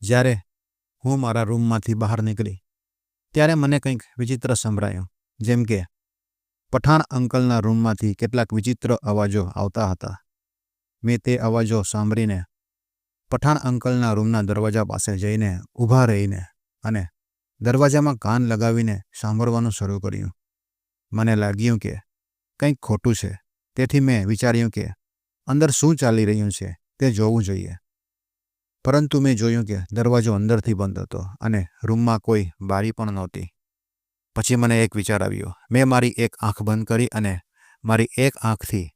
જ્યારે હું મારા રૂમમાંથી બહાર નીકળી ત્યારે મને કંઈક વિચિત્ર સંભળાયું, જેમ કે પઠાણ અંકલના રૂમમાંથી કેટલાક વિચિત્ર અવાજો આવતા હતા. મેં તે અવાજો સાંભળીને પઠાણ અંકલના રૂમના દરવાજા પાસે જઈને ઊભા રહીને અને દરવાજામાં કાન લગાવીને સાંભળવાનું શરૂ કર્યું. મને લાગ્યું કે કંઈક ખોટું છે, તેથી મેં વિચાર્યું કે અંદર શું ચાલી રહ્યું છે તે જોવું જોઈએ. પરંતુ મેં જોયું કે દરવાજો અંદરથી બંધ હતો અને રૂમમાં કોઈ બારી પણ નહોતી. પછી મને એક વિચાર આવ્યો. મેં મારી એક આંખ બંધ કરી અને મારી એક આંખથી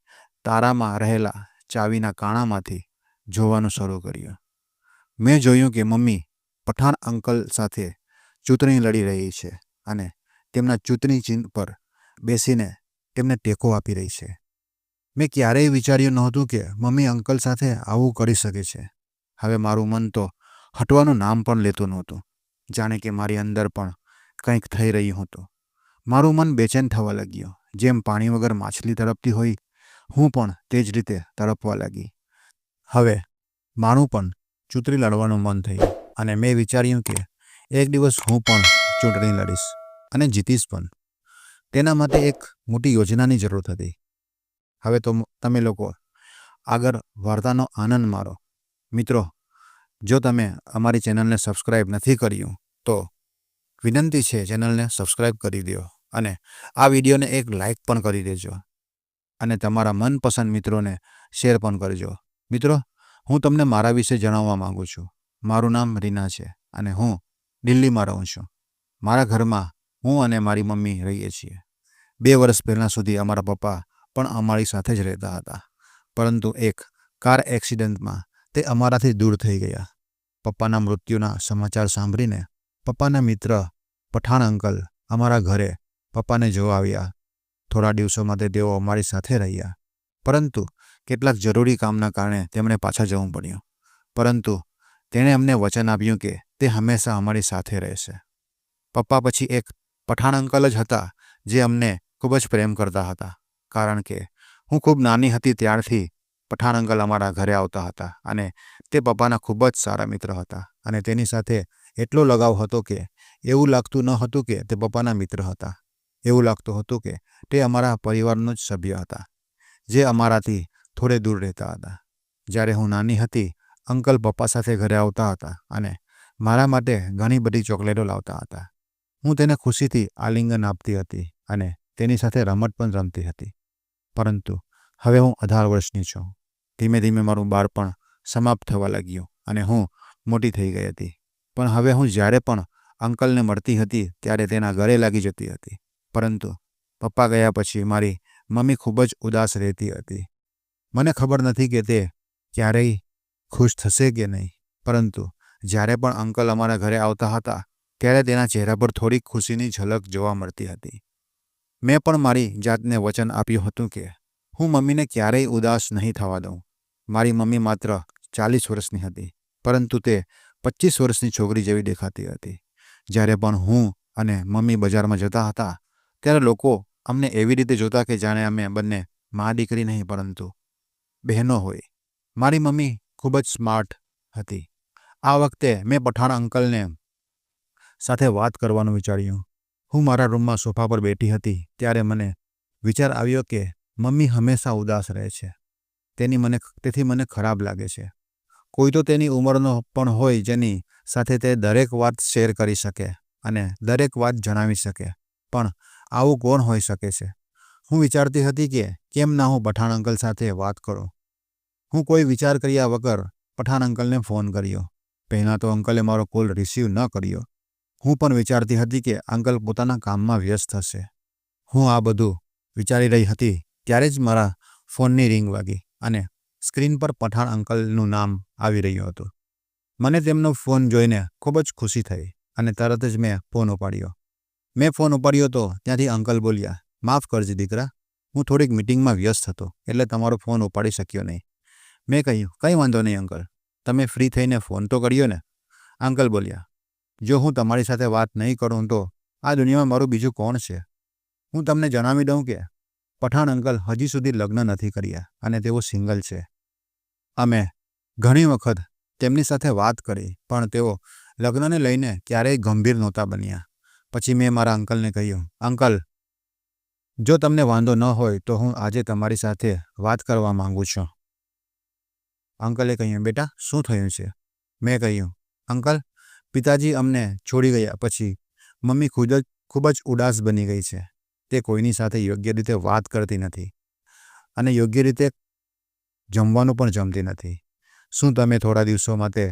તારામાં રહેલા ચાવીના કાણામાંથી જોવાનું શરૂ કર્યું. મેં જોયું કે મમ્મી પઠાણ અંકલ સાથે ચૂંટણી લડી રહી છે અને તેમના ચૂંટણી ચિહ્ન પર બેસીને તેમને ટેકો આપી રહી છે. મેં ક્યારેય વિચાર્યું નહોતું કે મમ્મી અંકલ સાથે આવું કરી શકે છે. હવે મારું મન તો હટવાનું નામ પણ લેતું નહોતું. જાણે કે મારી અંદર પણ કંઈક થઈ રહ્યું હતું. મારું મન બેચેન થવા લાગ્યું. જેમ પાણી વગર માછલી તડપતી હોય, હું પણ તે જ રીતે તડપવા લાગી. હવે મારું પણ ચૂંટણી લડવાનું મન થયું અને મેં વિચાર્યું કે એક દિવસ હું પણ ચૂંટણી લડીશ અને જીતીશ પણ. તેના માટે એક મોટી યોજનાની જરૂર હતી. હવે તો તમે લોકો આગળ વાર્તાનો આનંદ મારો. મિત્રો, જો તમે અમારી ચેનલને સબસ્ક્રાઈબ નથી કર્યું તો વિનંતી છે ચેનલને સબસ્ક્રાઈબ કરી દો અને આ વિડીયોને એક લાઈક પણ કરી દેજો અને તમારા મનપસંદ મિત્રોને શેર પણ કરજો. મિત્રો, હું તમને મારા વિશે જણાવવા માંગુ છું. મારું નામ રીના છે અને હું દિલ્હીમાં રહું છું. મારા ઘરમાં હું અને મારી મમ્મી રહીએ છીએ. 2 વર્ષ પહેલાં સુધી અમારા પપ્પા પણ અમારી સાથે જ રહેતા હતા, પરંતુ એક કાર એક્સિડન્ટમાં તે અમારાથી દૂર થઈ ગયા. પપ્પાના મૃત્યુના સમાચાર સાંભળીને પપ્પાના મિત્ર પઠાણ અંકલ અમારા ઘરે પપ્પાને જોવા આવ્યા. થોડા દિવસો માટે તેઓ અમારી સાથે રહ્યા, પરંતુ કેટલાક જરૂરી કામના કારણે તેમણે પાછા જવું પડ્યું. પરંતુ તેણે અમને વચન આપ્યું કે તે હંમેશા અમારી સાથે રહેશે. પપ્પા પછી એક પઠાણ અંકલ જ હતા જે અમને ખૂબ જ પ્રેમ કરતા હતા, કારણ કે હું ખૂબ નાની હતી ત્યારથી પઠાણ અંકલ અમારા ઘરે આવતા હતા અને તે પપ્પાના ખૂબ જ સારા મિત્ર હતા અને તેની સાથે એટલો લગાવ હતો કે એવું લાગતું ન હતું કે તે પપ્પાના મિત્ર હતા. એવું લાગતું હતું કે તે અમારા પરિવારનો જ સભ્ય હતા, જે અમારાથી થોડે દૂર રહેતા હતા. જ્યારે હું નાની હતી, અંકલ પપ્પા સાથે ઘરે આવતા હતા અને મારા માટે ઘણી બધી ચોકલેટો લાવતા હતા. હું તેને ખુશીથી આલિંગન આપતી હતી અને તેની સાથે રમત પણ રમતી હતી. પરંતુ હવે હું 18 વર્ષની છું. ધીમે ધીમે મારું બાળપણ સમાપ્ત થવા લાગ્યું અને હું મોટી થઈ ગઈ હતી. પણ હવે હું જ્યારે પણ અંકલને મળતી હતી ત્યારે તેના ઘરે લાગી જતી હતી. પરંતુ પપ્પા ગયા પછી મારી મમ્મી ખૂબ જ ઉદાસ રહેતી હતી. મને ખબર નથી કે તે ક્યારેય ખુશ થશે કે નહીં, પરંતુ જ્યારે પણ અંકલ અમારા ઘરે આવતા હતા ત્યારે તેના ચહેરા પર થોડીક ખુશીની ઝલક જોવા મળતી હતી. મેં પણ મારી જાતને વચન આપ્યું હતું કે હું મમ્મીને ક્યારેય ઉદાસ નહીં થવા દઉં. મારી મમ્મી માત્ર 40 વર્ષની હતી, પરંતુ તે 25 વર્ષની છોકરી જેવી દેખાતી હતી. જ્યારે પણ હું અને મમ્મી બજારમાં જતા હતા ત્યારે લોકો અમને એવી રીતે જોતા કે જાણે અમે બંને મા દીકરી નહીં પરંતુ બહેનો હોય. મારી મમ્મી ખૂબ જ સ્માર્ટ હતી. આ વખતે મેં પઠાણ અંકલને સાથે વાત કરવાનું વિચાર્યું. હું મારા રૂમમાં સોફા પર બેઠી હતી ત્યારે મને વિચાર આવ્યો કે મમ્મી હંમેશા ઉદાસ રહે છે. તેથી મને ખરાબ લાગે છે. કોઈ તો તેની ઉંમરનો પણ હોય જેની સાથે તે દરેક વાત શેર કરી શકે અને દરેક વાત જણાવી શકે, પણ આવું કોણ હોઈ શકે છે? હું વિચારતી હતી કે કેમ ના હું પઠાણ અંકલ સાથે વાત કરું. હું કોઈ વિચાર કર્યા વગર પઠાણ અંકલને ફોન કર્યો. પહેલાં તો અંકલે મારો કોલ રિસીવ ન કર્યો. હું પણ વિચારતી હતી કે અંકલ પોતાના કામમાં વ્યસ્ત હશે. હું આ બધું વિચારી રહી હતી ત્યારે જ મારા ફોનની રિંગ વાગી અને સ્ક્રીન પર પઠાણ અંકલનું નામ આવી રહ્યું હતું. મને તેમનો ફોન જોઈને ખૂબ જ ખુશી થઈ અને તરત જ મેં ફોન ઉપાડ્યો. મેં ફોન ઉપાડ્યો તો ત્યાંથી અંકલ બોલ્યા, "માફ કરજે દીકરા, હું થોડીક મિટિંગમાં વ્યસ્ત હતો એટલે તમારો ફોન ઉપાડી શક્યો નહીં." મેં કહ્યું, "કંઈ વાંધો નહીં અંકલ, તમે ફ્રી થઈને ફોન તો કર્યો ને." અંકલ બોલ્યા, "જો હું તમારી સાથે વાત નહીં કરું તો આ દુનિયામાં મારું બીજું કોણ છે? હું તમને જણાવી દઉં કે પઠાણ અંકલ હજી સુધી લગ્ન નથી કર્યા અને તેઓ સિંગલ છે. અમે ઘણી વખત તેમની સાથે વાત કરી, પણ તેઓ લગ્નને લઈને ક્યારેય ગંભીર નહોતા બન્યા. પછી મેં મારા અંકલને કહ્યું, અંકલ, જો તમને વાંધો ન હોય તો હું આજે તમારી સાથે વાત કરવા માંગુ છું. અંકલે કહ્યું, બેટા, શું થયું છે? મેં કહ્યું, અંકલ, પિતાજી અમને છોડી ગયા પછી મમ્મી ખૂબ જ ઉદાસ બની ગઈ છે. તે કોઈની સાથે યોગ્ય રીતે વાત કરતી નથી અને યોગ્ય રીતે જમવાનું પણ જમતી નથી. શું તમે થોડા દિવસો માટે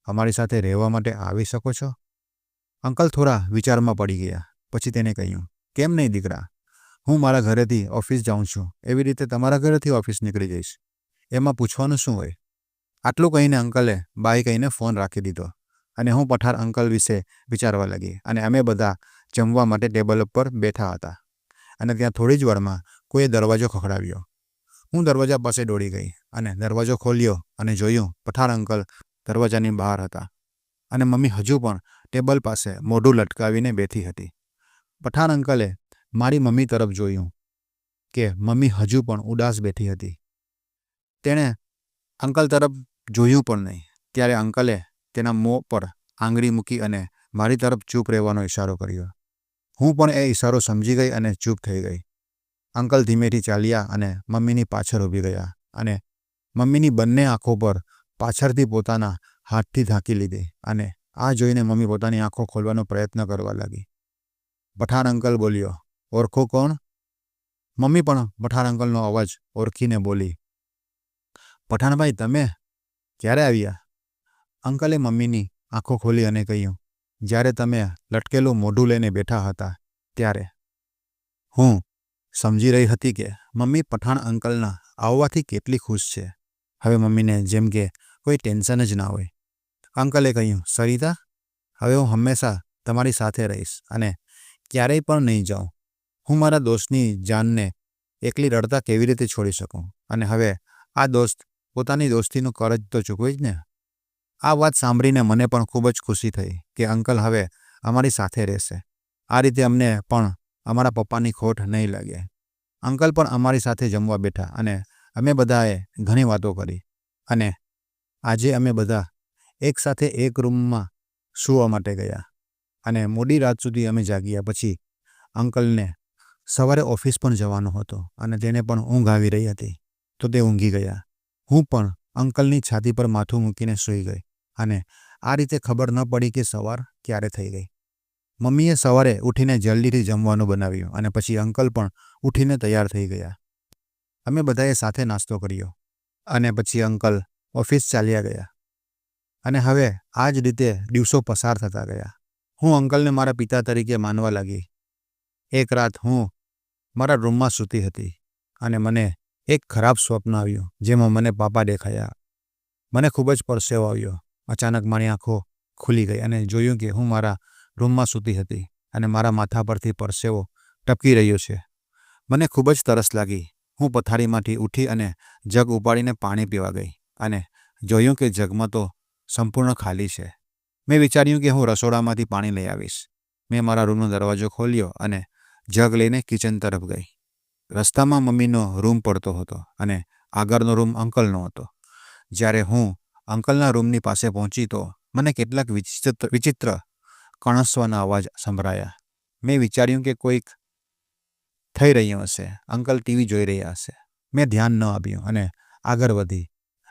અમારી સાથે રહેવા માટે આવી શકો છો? અંકલ થોડા વિચારમાં પડી ગયા. પછી તેને કહ્યું, કેમ નહીં દીકરા, હું મારા ઘરેથી ઓફિસ જાઉં છું, એવી રીતે તમારા ઘરેથી ઓફિસ નીકળી જઈશ. એમાં પૂછવાનું શું હોય? આટલું કહીને અંકલે બાય કહીને ફોન રાખી દીધો અને હું પઠાર અંકલ વિશે વિચારવા લાગી. અને અમે બધા જમવા માટે ટેબલ ઉપર બેઠા હતા અને ત્યાં થોડી જ વારમાં કોઈએ દરવાજો ખખડાવ્યો. હું દરવાજા પાસે દોડી ગઈ અને દરવાજો ખોલ્યો અને જોયું પઠાર અંકલ દરવાજાની બહાર હતા અને મમ્મી હજુ પણ ટેબલ પાસે મોઢું લટકાવીને બેઠી હતી. પઠાર અંકલે મારી મમ્મી તરફ જોયું કે મમ્મી હજુ પણ ઉદાસ બેઠી હતી. તેણે અંકલ તરફ જોયું પણ નહીં. ત્યારે અંકલે તેના મોં પર આંગળી મૂકી અને મારી તરફ ચૂપ રહેવાનો ઇશારો કર્યો. હું પણ એ ઇશારો સમજી ગઈ અને ચૂપ થઈ ગઈ. અંકલ ધીમેથી ચાલ્યા અને મમ્મીની પાછળ ઊભી ગયા અને મમ્મીની બંને આંખો પર પાછળથી પોતાના હાથથી ઢાંકી લીધી અને આ જોઈને મમ્મી પોતાની આંખો ખોલવાનો પ્રયત્ન કરવા લાગી. પઠાર અંકલ બોલ્યો, ઓળખો કોણ? મમ્મી પણ પઠાર અંકલનો અવાજ ઓળખીને બોલી, પઠાણભાઈ, તમે ક્યારે આવ્યા? અંકલે મમ્મીની આંખો ખોલી અને કહ્યું, જ્યારે તમે લટકેલું મોઢું લઈને બેઠા હતા ત્યારે. હું સમજી રહી હતી કે મમ્મી પઠાણ અંકલના આવવાથી કેટલી ખુશ છે. હવે મમ્મીને જેમ કે કોઈ ટેન્શન જ ના હોય. અંકલે કહ્યું, સરિતા, હવે હું હંમેશા તમારી સાથે રહીશ અને ક્યારેય પણ નહીં જાઉં. હું મારા દોસ્તની જાનને એકલી રડતા કેવી રીતે છોડી શકું? અને હવે આ દોસ્ત પોતાની દોસ્તીનું કરજ તો ચૂકવે જ ને. આ વાત સાંભળીને મને પણ ખૂબ જ ખુશી થઈ કે અંકલ હવે અમારી સાથે રહેશે. આ રીતે અમને પણ અમારા પપ્પાની ખોટ નહીં લાગે. અંકલ પણ અમારી સાથે જમવા બેઠા અને અમે બધાએ ઘણી વાતો કરી અને આજે અમે બધા એકસાથે એક રૂમમાં સૂવા માટે ગયા અને મોડી રાત સુધી અમે જાગ્યા. પછી અંકલને સવારે ઓફિસ પણ જવાનો હતો અને તેને પણ ઊંઘ આવી રહી હતી, તો તે ઊંઘી ગયા. હું પણ અંકલની છાતી પર માથું મૂકીને સૂઈ ગઈ અને આ રીતે ખબર ન પડી કે સવાર ક્યારે થઈ ગઈ. મમ્મીએ સવારે ઉઠીને જલ્દીથી જમવાનું બનાવ્યું અને પછી અંકલ પણ ઉઠીને તૈયાર થઈ ગયા. અમે બધાએ સાથે નાસ્તો કર્યો અને પછી અંકલ ઓફિસ ચાલ્યા ગયા અને હવે આ જ રીતે દિવસો પસાર થતા ગયા. હું અંકલને મારા પિતા તરીકે માનવા લાગી. એક રાત હું મારા રૂમમાં સૂતી હતી અને મને એક ખરાબ સ્વપ્ન આવ્યું જેમાં મને પાપા દેખાયા. મને ખૂબ જ પરસેવો આવ્યો. અચાનક મારી આંખો ખુલી ગઈ અને જોયું કે હું મારા રૂમમાં સૂતી હતી અને મારા માથા પરથી પરસેવો ટપકી રહ્યો છે. મને ખૂબ જ તરસ લાગી. હું પથારીમાંથી ઉઠી અને જગ ઉપાડીને પાણી પીવા ગઈ અને જોયું કે જગમાં તો સંપૂર્ણ ખાલી છે. મેં વિચાર્યું કે હું રસોડામાંથી પાણી લઈ આવીશ. મેં મારા રૂમનો દરવાજો ખોલ્યો અને જગ લઈને કિચન તરફ ગઈ. રસ્તામાં મમ્મીનો રૂમ પડતો હતો અને આગળનો રૂમ અંકલનો હતો. જ્યારે હું અંકલના રૂમની પાસે પહોંચી તો મને કેટલાક વિચિત્ર કણસવાના અવાજ સંભળાયા. મેં વિચાર્યું કે કોઈક થઈ રહ્યું હશે. અંકલ ટીવી જોઈ રહ્યા હશે. મેં ધ્યાન ન આપ્યું અને આગળ વધી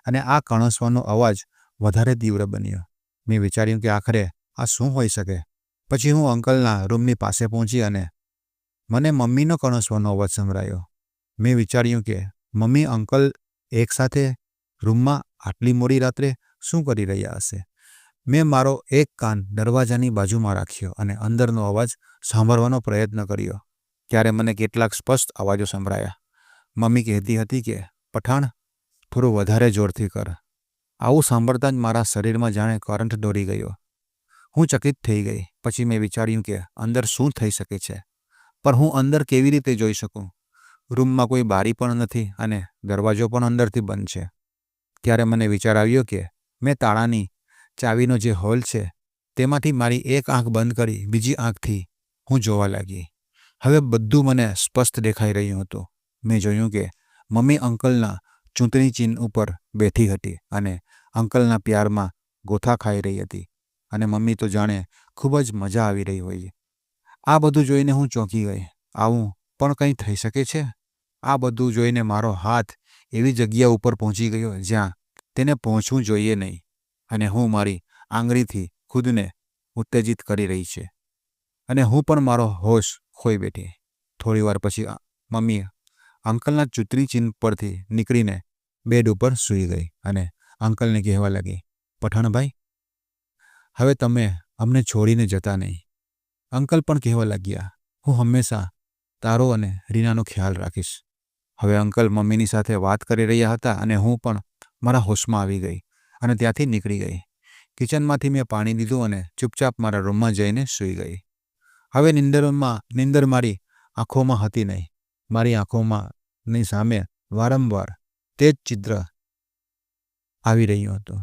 અને આ કણસવાનો અવાજ વધારે તીવ્ર બન્યો. મેં વિચાર્યું કે આખરે આ શું હોઈ શકે? પછી હું અંકલના રૂમની પાસે પહોંચી અને મને મમ્મીનો કણસવાનો અવાજ સંભળાયો. મેં વિચાર્યું કે મમ્મી અંકલ એકસાથે રૂમમાં આટલી મોડી રાત્રે શું કરી રહ્યા હશે? મેં મારો એક કાન દરવાજાની બાજુમાં રાખ્યો અને અંદરનો અવાજ સાંભળવાનો પ્રયત્ન કર્યો. ત્યારે મને કેટલાક સ્પષ્ટ અવાજો સંભળાયા. મમ્મી કહેતી હતી કે પઠાણ, થોડું વધારે જોરથી કર. આવું સાંભળતા જ મારા શરીરમાં જાણે કરંટ દોડી ગયો. હું ચકિત થઈ ગઈ. પછી મેં વિચાર્યું કે અંદર શું થઈ શકે છે, પણ હું અંદર કેવી રીતે જોઈ શકું? રૂમમાં કોઈ બારી પણ નથી અને દરવાજો પણ અંદરથી બંધ છે. ત્યારે મને વિચાર આવ્યો કે મેં તાળાની ચાવીનો જે હોલ છે તેમાંથી મારી એક આંખ બંધ કરી બીજી આંખથી હું જોવા લાગી. હવે બધું મને સ્પષ્ટ દેખાઈ રહ્યું હતું. મેં જોયું કે મમ્મી અંકલના ચૂંટણી ચિહ્ન ઉપર બેઠી હતી અને અંકલના પ્યારમાં ગોથા ખાઈ રહી હતી અને મમ્મી તો જાણે ખૂબ જ મજા આવી રહી હોય. આ બધું જોઈને હું ચોંકી ગઈ. આવું પણ કંઈ થઈ શકે છે? આ બધું જોઈને મારો હાથ એવી જગ્યા ઉપર પહોંચી ગયો જ્યાં તેને પહોંચવું જોઈએ નહીં અને હું મારી આંગળીથી ખુદને ઉત્તેજિત કરી રહી છે અને હું પણ મારો હોશ ખોઈ બેઠી. થોડીવાર પછી મમ્મી અંકલના ચૂંટણી ચિહ્ન પરથી નીકળીને બેડ ઉપર સૂઈ ગઈ અને અંકલને કહેવા લાગી, પઠાણભાઈ, હવે તમે અમને છોડીને જતા નહીં. અંકલ પણ કહેવા લાગ્યા, હું હંમેશા તારો અને રીનાનો ખ્યાલ રાખીશ. હવે અંકલ મમ્મીની સાથે વાત કરી રહ્યા હતા અને હું પણ મારા હોશમાં આવી ગઈ અને ત્યાંથી નીકળી ગઈ. કિચનમાંથી મેં પાણી લીધું અને ચૂપચાપ મારા રૂમમાં જઈને સૂઈ ગઈ. હવે નીંદર મારી આંખોમાં હતી નહીં. મારી આંખોમાંની સામે વારંવાર તે જ ચિત્ર આવી રહ્યું હતું.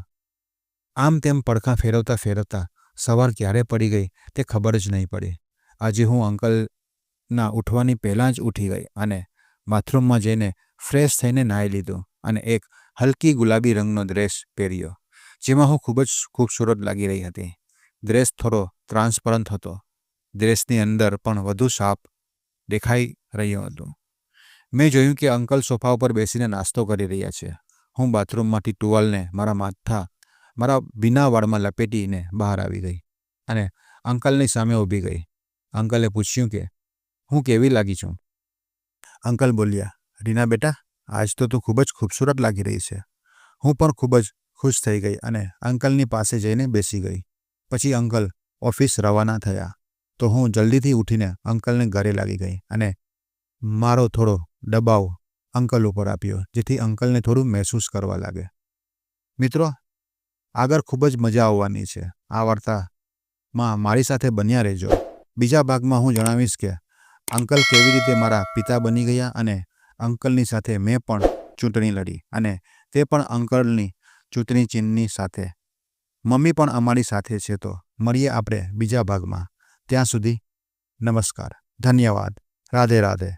આમ તેમ પડખા ફેરવતા ફેરવતા સવાર ક્યારે પડી ગઈ તે ખબર જ નહીં પડી. આજે હું અંકલના ઉઠવાની પહેલાં જ ઉઠી ગઈ અને બાથરૂમમાં જઈને ફ્રેશ થઈને નાહી લીધું અને એક હલકી ગુલાબી રંગનો ડ્રેસ પહેર્યો, જેમાં હું ખૂબ જ ખૂબસૂરત લાગી રહી હતી. ડ્રેસ થોડો ટ્રાન્સપરન્ટ હતો. ડ્રેસની અંદર પણ વધુ સાફ દેખાઈ રહ્યું હતું. મેં જોયું કે અંકલ સોફા ઉપર બેસીને નાસ્તો કરી રહ્યા છે. હું બાથરૂમમાંથી ટુવાલને મારા ભીના વાળમાં લપેટીને બહાર આવી ગઈ અને અંકલની સામે ઊભી ગઈ. અંકલે પૂછ્યું કે હું કેવી લાગી છું? અંકલ બોલ્યા, રીના બેટા, આજ તો તું ખૂબ જ ખૂબસૂરત લાગી રહી છે. હું પણ ખૂબ જ ખુશ થઈ ગઈ અને અંકલની પાસે જઈને બેસી ગઈ. પછી અંકલ ઓફિસ રવાના થયા તો હું જલ્દીથી ઉઠીને અંકલને ઘરે લાગી ગઈ અને મારો થોડો દબાવ અંકલ ઉપર આપ્યો, જેથી અંકલને થોડું મહેસૂસ કરવા લાગે. મિત્રો, આગળ ખૂબ જ મજા આવવાની છે. આ વાર્તામાં મારી સાથે બન્યા રહેજો. બીજા ભાગમાં હું જણાવીશ કે અંકલ કેવી રીતે મારા પિતા બની ગયા અને અંકલની સાથે મેં પણ ચૂંટણી લડી અને તે પણ અંકલની ચૂંટણી ચિહ્નની સાથે. મમ્મી પણ અમારી સાથે છે. તો મળીએ આપણે બીજા ભાગમાં. ત્યાં સુધી નમસ્કાર, ધન્યવાદ, રાધે રાધે.